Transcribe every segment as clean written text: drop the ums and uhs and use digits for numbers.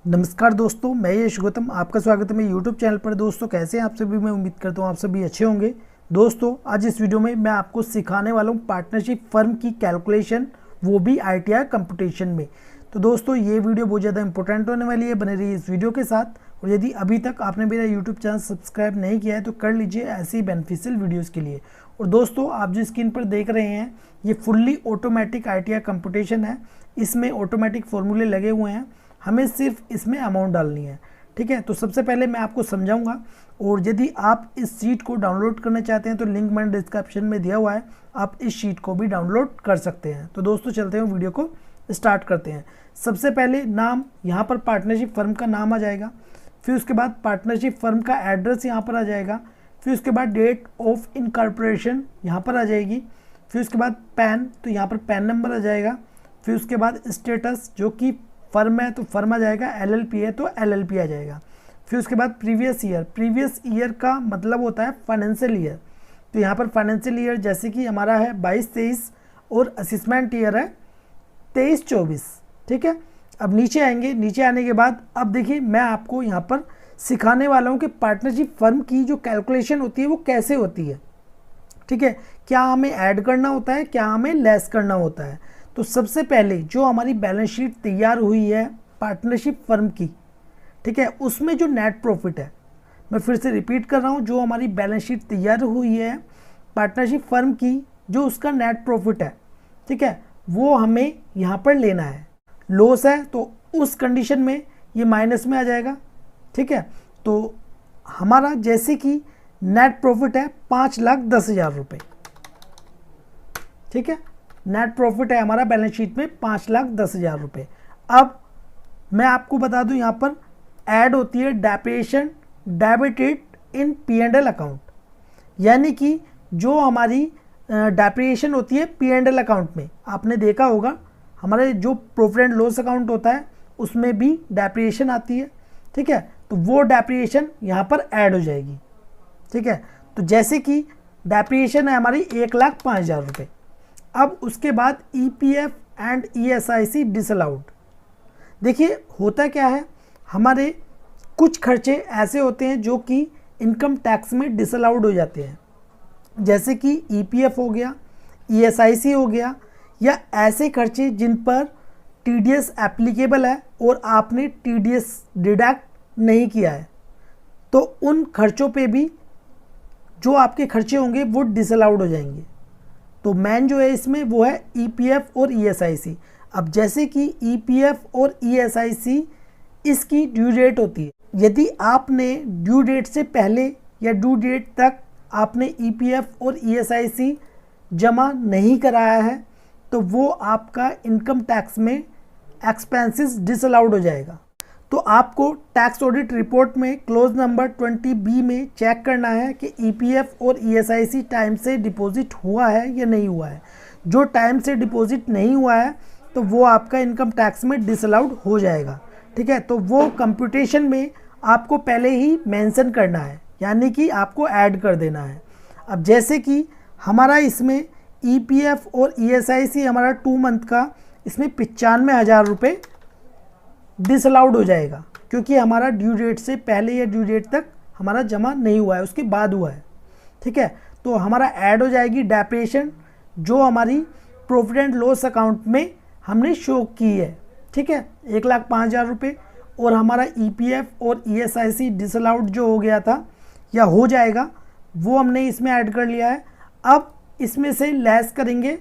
नमस्कार दोस्तों, मैं यश गौतम आपका स्वागत है मेरे यूट्यूब चैनल पर। दोस्तों कैसे हैं आप सभी? मैं उम्मीद करता हूं आप सभी अच्छे होंगे। दोस्तों आज इस वीडियो में मैं आपको सिखाने वाला हूं पार्टनरशिप फर्म की कैलकुलेशन, वो भी ITR कंपटीशन में। तो दोस्तों ये वीडियो बहुत ज़्यादा इंपॉर्टेंट होने वाली है, बने रहिए इस वीडियो के साथ। और यदि अभी तक आपने मेरा यूट्यूब चैनल सब्सक्राइब नहीं किया है तो कर लीजिए ऐसी ही बेनिफिशियल वीडियोज़ के लिए। और दोस्तों आप जो स्क्रीन पर देख रहे हैं ये फुल्ली ऑटोमेटिक ITR कंपटीशन है। इसमें ऑटोमेटिक फॉर्मूले लगे हुए हैं, हमें सिर्फ इसमें अमाउंट डालनी है। ठीक है, तो सबसे पहले मैं आपको समझाऊंगा। और यदि आप इस शीट को डाउनलोड करना चाहते हैं तो लिंक मैंने डिस्क्रिप्शन में दिया हुआ है, आप इस शीट को भी डाउनलोड कर सकते हैं। तो दोस्तों चलते हैं वीडियो को स्टार्ट करते हैं। सबसे पहले नाम, यहाँ पर पार्टनरशिप फर्म का नाम आ जाएगा। फिर उसके बाद पार्टनरशिप फर्म का एड्रेस यहाँ पर आ जाएगा। फिर उसके बाद डेट ऑफ इनकॉर्पोरेशन यहाँ पर आ जाएगी। फिर उसके बाद पैन, तो यहाँ पर पैन नंबर आ जाएगा। फिर उसके बाद स्टेटस, जो कि फर्म है तो फर्म आ जाएगा, LLP है तो LLP आ जाएगा। फिर उसके बाद प्रीवियस ईयर का मतलब होता है फाइनेंशियल ईयर। तो यहाँ पर फाइनेंशियल ईयर जैसे कि हमारा है 22-23 और असेसमेंट ईयर है 23-24। ठीक है, अब नीचे आएंगे। नीचे आने के बाद अब देखिए मैं आपको यहाँ पर सिखाने वाला हूँ कि पार्टनरशिप फर्म की जो कैलकुलेशन होती है वो कैसे होती है। ठीक है, क्या हमें ऐड करना होता है, क्या हमें लेस करना होता है। तो सबसे पहले जो हमारी बैलेंस शीट तैयार हुई है पार्टनरशिप फर्म की, ठीक है, उसमें जो नेट प्रॉफिट है, मैं फिर से रिपीट कर रहा हूँ, जो हमारी बैलेंस शीट तैयार हुई है पार्टनरशिप फर्म की, जो उसका नेट प्रॉफिट है, ठीक है, वो हमें यहाँ पर लेना है। लॉस है तो उस कंडीशन में ये माइनस में आ जाएगा। ठीक है, तो हमारा जैसे कि नेट प्रॉफिट है 5,10,000 रुपये। ठीक है, नेट प्रॉफिट है हमारा बैलेंस शीट में 5,10,000 रुपये। अब मैं आपको बता दूं यहाँ पर ऐड होती है depreciation debited in P&L account, यानी कि जो हमारी डेप्रिसिएशन होती है P&L अकाउंट में। आपने देखा होगा हमारे जो प्रॉफिट एंड लॉस अकाउंट होता है उसमें भी डेप्रिसिएशन आती है। ठीक है, तो वो डेप्रिसिएशन यहाँ पर ऐड हो जाएगी। ठीक है, तो जैसे कि डेप्रिसिएशन है हमारी 1,05,000 रुपये। अब उसके बाद EPF एंड ESIC डिसअलाउड। देखिए होता क्या है, हमारे कुछ खर्चे ऐसे होते हैं जो कि इनकम टैक्स में डिसअलाउड हो जाते हैं, जैसे कि EPF हो गया, ESIC हो गया, या ऐसे खर्चे जिन पर TDS एप्लीकेबल है और आपने TDS डिडक्ट नहीं किया है, तो उन खर्चों पे भी जो आपके खर्चे होंगे वो डिसअलाउड हो जाएंगे। तो मेन जो है इसमें वो है EPF और ESIC। अब जैसे कि EPF और ESIC इसकी ड्यू डेट होती है। यदि आपने ड्यू डेट से पहले या ड्यू डेट तक आपने EPF और ESIC जमा नहीं कराया है तो वो आपका इनकम टैक्स में एक्सपेंसेस डिसअलाउड हो जाएगा। तो आपको टैक्स ऑडिट रिपोर्ट में क्लोज नंबर 20B में चेक करना है कि EPF और ESIC टाइम से डिपॉजिट हुआ है या नहीं हुआ है। जो टाइम से डिपॉजिट नहीं हुआ है तो वो आपका इनकम टैक्स में डिसअलाउड हो जाएगा। ठीक है, तो वो कंप्यूटेशन में आपको पहले ही मेंशन करना है, यानी कि आपको ऐड कर देना है। अब जैसे कि हमारा इसमें EPF और ESIC हमारा 2 मंथ का इसमें 95,000 रुपये डिसअलाउड हो जाएगा, क्योंकि हमारा ड्यू डेट से पहले या ड्यू डेट तक हमारा जमा नहीं हुआ है, उसके बाद हुआ है। ठीक है, तो हमारा ऐड हो जाएगी डेप्रिसिएशन जो हमारी प्रॉफिट एंड लॉस अकाउंट में हमने शो की है। ठीक है, 1,05,000 रुपये। और हमारा EPF और ESIC डिसअलाउड जो हो गया था या हो जाएगा वो हमने इसमें ऐड कर लिया है। अब इसमें से लेस करेंगे।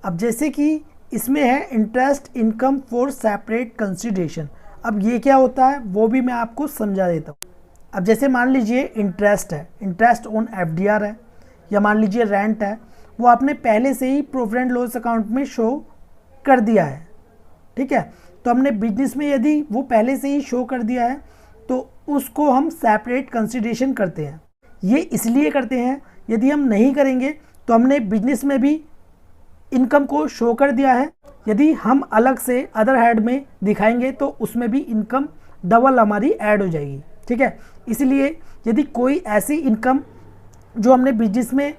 अब जैसे कि इसमें है interest income for separate consideration. अब ये क्या होता है वो भी मैं आपको समझा देता हूँ। अब जैसे मान लीजिए इंटरेस्ट है, इंटरेस्ट ऑन FDR है, या मान लीजिए रेंट है, वो आपने पहले से ही प्रॉफिट एंड लॉस अकाउंट में शो कर दिया है। ठीक है, तो हमने बिजनेस में यदि वो पहले से ही शो कर दिया है तो उसको हम सेपरेट कंसिडरेशन करते हैं। ये इसलिए करते हैं, यदि हम नहीं करेंगे तो हमने बिजनेस में भी इनकम को शो कर दिया है, यदि हम अलग से अदर हेड में दिखाएंगे तो उसमें भी इनकम डबल हमारी ऐड हो जाएगी। ठीक है, इसलिए यदि कोई ऐसी इनकम जो हमने बिजनेस में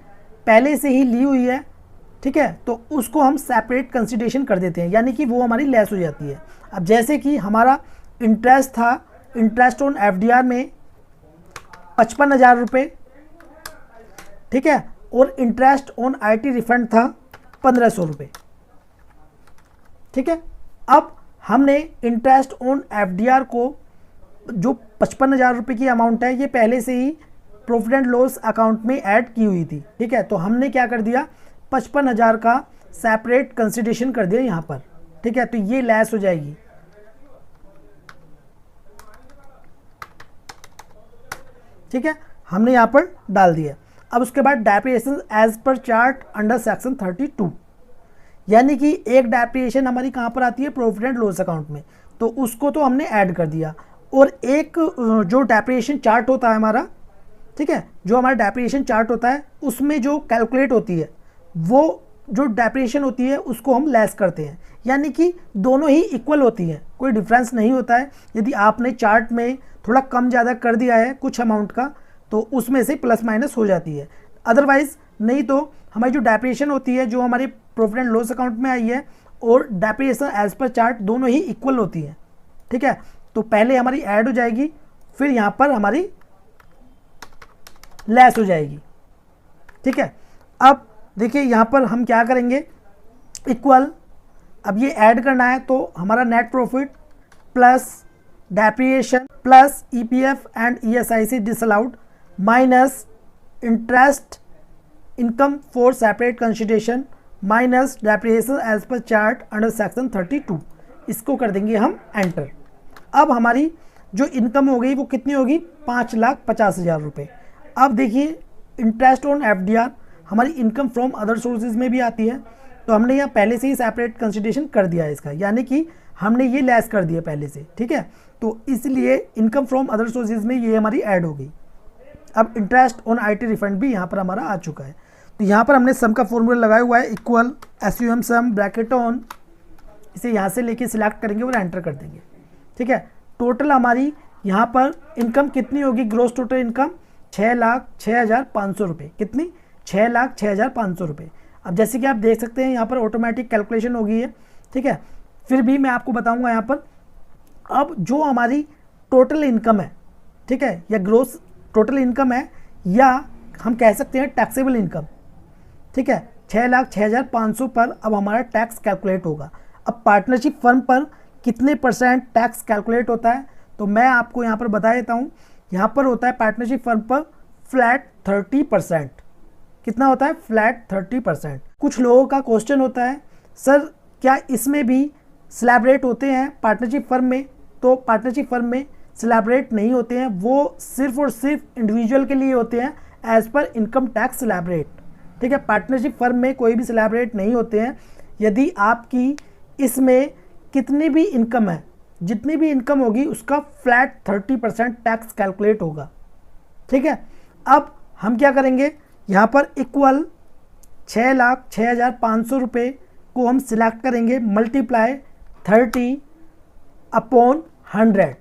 पहले से ही ली हुई है, ठीक है, तो उसको हम सेपरेट कंसिडरेशन कर देते हैं, यानी कि वो हमारी लेस हो जाती है। अब जैसे कि हमारा इंटरेस्ट था, इंटरेस्ट ऑन एफडीआर में 55,000 रुपये, ठीक है, और इंटरेस्ट ऑन आईटी रिफंड था 1,500 रुपये, ठीक है। अब हमने इंटरेस्ट ऑन एफडीआर को जो 55,000 रुपये की अमाउंट है ये पहले से ही प्रॉफिट एंड लॉस अकाउंट में ऐड की हुई थी, ठीक है। तो हमने क्या कर दिया, 55,000 का सेपरेट कंसिडरेशन कर दिया यहाँ पर, ठीक है। तो ये लेस हो जाएगी, ठीक है, हमने यहाँ पर डाल दिया। अब उसके बाद depreciation as per chart under section 32, यानी कि एक डेप्रिसिएशन हमारी कहाँ पर आती है, प्रॉफिट एंड लॉस अकाउंट में, तो उसको तो हमने ऐड कर दिया। और एक जो डेप्रिसिएशन चार्ट होता है हमारा, ठीक है, जो हमारा डेप्रिसिएशन चार्ट होता है उसमें जो कैलकुलेट होती है वो जो डेप्रिसिएशन होती है उसको हम लेस करते हैं, यानी कि दोनों ही इक्वल होती हैं, कोई डिफरेंस नहीं होता है। यदि आपने चार्ट में थोड़ा कम ज़्यादा कर दिया है कुछ अमाउंट का तो उसमें से प्लस माइनस हो जाती है, अदरवाइज़ नहीं तो हमारी जो डेप्रिसिएशन होती है जो हमारे प्रॉफिट एंड लॉस अकाउंट में आई है और डेप्रिसिएशन एज पर चार्ट दोनों ही इक्वल होती है, ठीक है। तो पहले हमारी ऐड हो जाएगी, फिर यहाँ पर हमारी लेस हो जाएगी, ठीक है। अब देखिए यहाँ पर हम क्या करेंगे, इक्वल, अब ये ऐड करना है तो हमारा net profit plus depreciation plus EPF and ESIC disallowed minus interest income for separate consideration minus depreciation as per chart under section 32, इसको कर देंगे हम एंटर। अब हमारी जो इनकम हो गई वो कितनी होगी, 5,50,000 रुपये। अब देखिए इंटरेस्ट ऑन एफडीआर हमारी इनकम फ्रॉम अदर सोर्सेज में भी आती है, तो हमने यहाँ पहले से ही सेपरेट कंसिडरेशन कर दिया है इसका, यानी कि हमने ये लेस कर दिया पहले से, ठीक है। तो इसलिए इनकम फ्रॉम अदर सोर्सेज में ये हमारी ऐड हो गई। अब इंटरेस्ट ऑन आईटी रिफंड भी यहाँ पर हमारा आ चुका है। तो यहाँ पर हमने सम का फॉर्मूला लगाया हुआ है, equal SUM some bracket on, इसे यहाँ से लेके सिलेक्ट करेंगे और एंटर कर देंगे, ठीक है। टोटल हमारी यहाँ पर इनकम कितनी होगी, ग्रोस टोटल इनकम 6,06,500 रुपये, कितनी, 6,06,500 रुपये। अब जैसे कि आप देख सकते हैं यहाँ पर ऑटोमेटिक कैलकुलेशन हो गई है, ठीक है। फिर भी मैं आपको बताऊंगा यहाँ पर, अब जो हमारी टोटल इनकम है, ठीक है, या ग्रोस टोटल इनकम है, या हम कह सकते हैं टैक्सेबल इनकम, ठीक है, 6,06,500 पर अब हमारा टैक्स कैलकुलेट होगा। अब पार्टनरशिप फर्म पर कितने % टैक्स कैलकुलेट होता है, तो मैं आपको यहाँ पर बता देता हूँ। यहाँ पर होता है पार्टनरशिप फर्म पर फ्लैट 30%, कितना होता है, फ्लैट 30%। कुछ लोगों का क्वेश्चन होता है, सर क्या इसमें भी स्लैब रेट होते हैं पार्टनरशिप फर्म में, तो पार्टनरशिप फर्म में स्लैब रेट नहीं होते हैं, वो सिर्फ और सिर्फ इंडिविजुअल के लिए होते हैं as per income tax slab rate, ठीक है। पार्टनरशिप फर्म में कोई भी स्लैब रेट नहीं होते हैं। यदि आपकी इसमें कितनी भी इनकम है, जितनी भी इनकम होगी उसका फ्लैट 30% टैक्स कैलकुलेट होगा, ठीक है। अब हम क्या करेंगे, यहाँ पर इक्वल 6,06,500 रुपये को हम सिलेक्ट करेंगे, मल्टीप्लाई 30/100,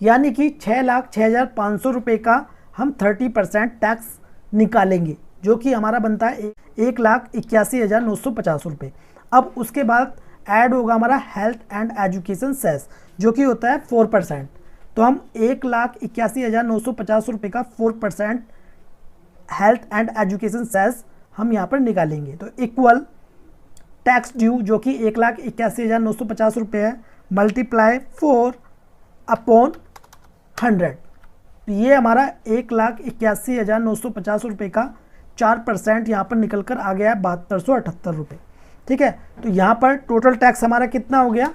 यानी कि 6,06,500 रुपये का हम 30% टैक्स निकालेंगे, जो कि हमारा बनता है 1,81,950 रुपये। अब उसके बाद ऐड होगा हमारा हेल्थ एंड एजुकेशन सेस, जो कि होता है 4%। तो हम 1,81,950 रुपये का 4% हेल्थ एंड एजुकेशन सेस हम यहाँ पर निकालेंगे। तो इक्वल टैक्स ड्यू जो कि 1,81,950 रुपये है, मल्टीप्लाई 4/100, तो ये हमारा 1,81,950 रुपये का 4% यहाँ पर निकल कर आ गया है 7,278 रुपये, ठीक है। तो यहाँ पर टोटल टैक्स हमारा कितना हो गया,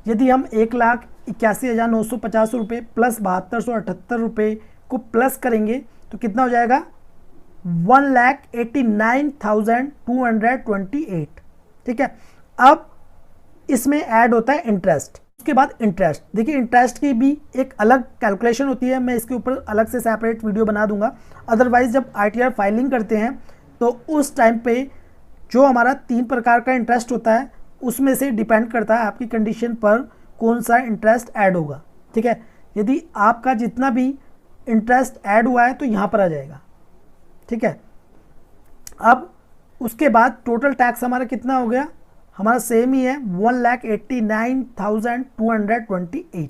यदि हम 1,81,950 रुपये प्लस 7,278 रुपये को प्लस करेंगे तो कितना हो जाएगा, 1,89,228, ठीक है। अब इसमें ऐड होता है इंटरेस्ट, उसके बाद इंटरेस्ट। देखिए इंटरेस्ट की भी एक अलग कैलकुलेशन होती है, मैं इसके ऊपर अलग से सेपरेट वीडियो बना दूंगा। अदरवाइज जब ITR फाइलिंग करते हैं तो उस टाइम पे जो हमारा 3 प्रकार का इंटरेस्ट होता है उसमें से डिपेंड करता है आपकी कंडीशन पर कौन सा इंटरेस्ट ऐड होगा, ठीक है। यदि आपका जितना भी इंटरेस्ट ऐड हुआ है तो यहाँ पर आ जाएगा, ठीक है। अब उसके बाद टोटल टैक्स हमारा कितना हो गया, हमारा सेम ही है 1,89,228।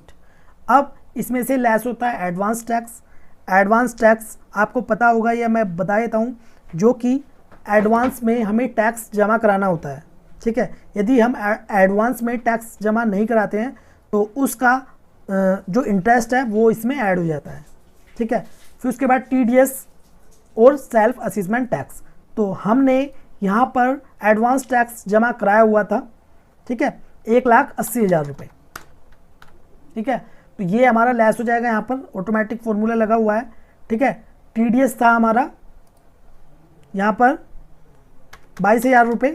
अब इसमें से लेस होता है एडवांस टैक्स। एडवांस टैक्स आपको पता होगा या मैं बता देता हूँ, जो कि एडवांस में हमें टैक्स जमा कराना होता है। ठीक है, यदि हम एडवांस में टैक्स जमा नहीं कराते हैं तो उसका जो इंटरेस्ट है वो इसमें ऐड हो जाता है। ठीक है, फिर उसके बाद TDS और सेल्फ असेसमेंट टैक्स। तो हमने यहाँ पर एडवांस टैक्स जमा कराया हुआ था। ठीक है, 1,80,000 रुपये। ठीक है, तो ये हमारा लेस हो जाएगा, यहाँ पर ऑटोमेटिक फॉर्मूला लगा हुआ है। ठीक है, TDS था हमारा यहाँ पर 22,000 रुपये।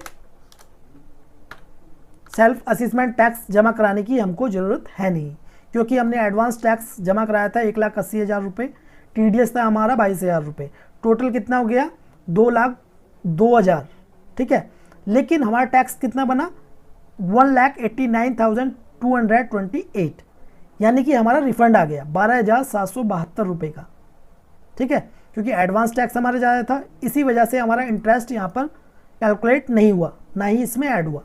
सेल्फ असेसमेंट टैक्स जमा कराने की हमको ज़रूरत है नहीं, क्योंकि हमने एडवांस टैक्स जमा कराया था 1,80,000 रुपये। TDS था हमारा 22,000 रुपये। टोटल कितना हो गया? 2,02,000। ठीक है, लेकिन हमारा टैक्स कितना बना? 1,89,228, यानी कि हमारा रिफंड आ गया 12,772 रुपये का। ठीक है, क्योंकि एडवांस टैक्स हमारा ज़्यादा था, इसी वजह से हमारा इंटरेस्ट यहाँ पर कैलकुलेट नहीं हुआ, ना ही इसमें ऐड हुआ।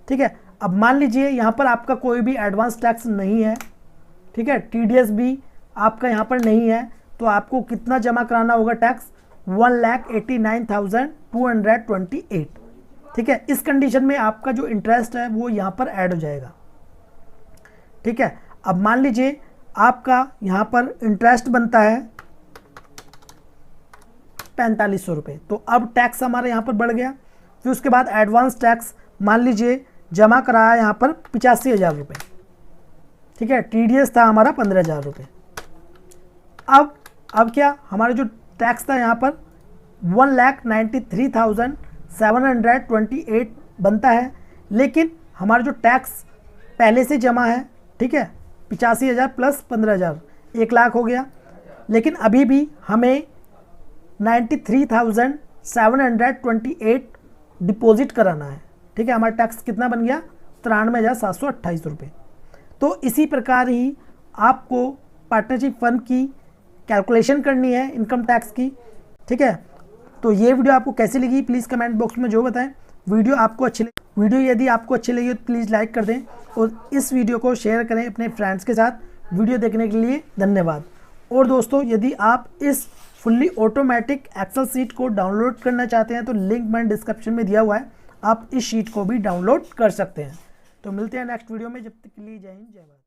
ठीक है, अब मान लीजिए यहाँ पर आपका कोई भी एडवांस टैक्स नहीं है। ठीक है, TDS भी आपका यहाँ पर नहीं है, तो आपको कितना जमा कराना होगा टैक्स? 1,89,228। ठीक है, इस कंडीशन में आपका जो इंटरेस्ट है वो यहाँ पर ऐड हो जाएगा। ठीक है, अब मान लीजिए आपका यहाँ पर इंटरेस्ट बनता है 4,500 रुपये, तो अब टैक्स हमारा यहाँ पर बढ़ गया। फिर उसके बाद एडवांस टैक्स मान लीजिए जमा कराया यहाँ पर 85,000 रुपये। ठीक है, TDS था हमारा 15,000 रुपये। अब क्या हमारा जो टैक्स था यहाँ पर 1,93,728 बनता है, लेकिन हमारा जो टैक्स पहले से जमा है, ठीक है, 85,000 प्लस 15,000 1,00,000 हो गया, लेकिन अभी भी हमें 93,728 डिपॉजिट कराना है। ठीक है, हमारा टैक्स कितना बन गया? 93,728 रुपये। तो इसी प्रकार ही आपको पार्टनरशिप फर्म की कैलकुलेशन करनी है इनकम टैक्स की। ठीक है, तो ये वीडियो आपको कैसी लगी प्लीज़ कमेंट बॉक्स में जो बताएं। वीडियो यदि आपको अच्छी लगी तो प्लीज़ लाइक कर दें और इस वीडियो को शेयर करें अपने फ्रेंड्स के साथ। वीडियो देखने के लिए धन्यवाद। और दोस्तों, यदि आप इस फुल्ली ऑटोमेटिक एक्सेल शीट को डाउनलोड करना चाहते हैं तो लिंक मैंने डिस्क्रिप्शन में दिया हुआ है, आप इस शीट को भी डाउनलोड कर सकते हैं। तो मिलते हैं नेक्स्ट वीडियो में, जब तक के लिए जय हिंद जय भारत।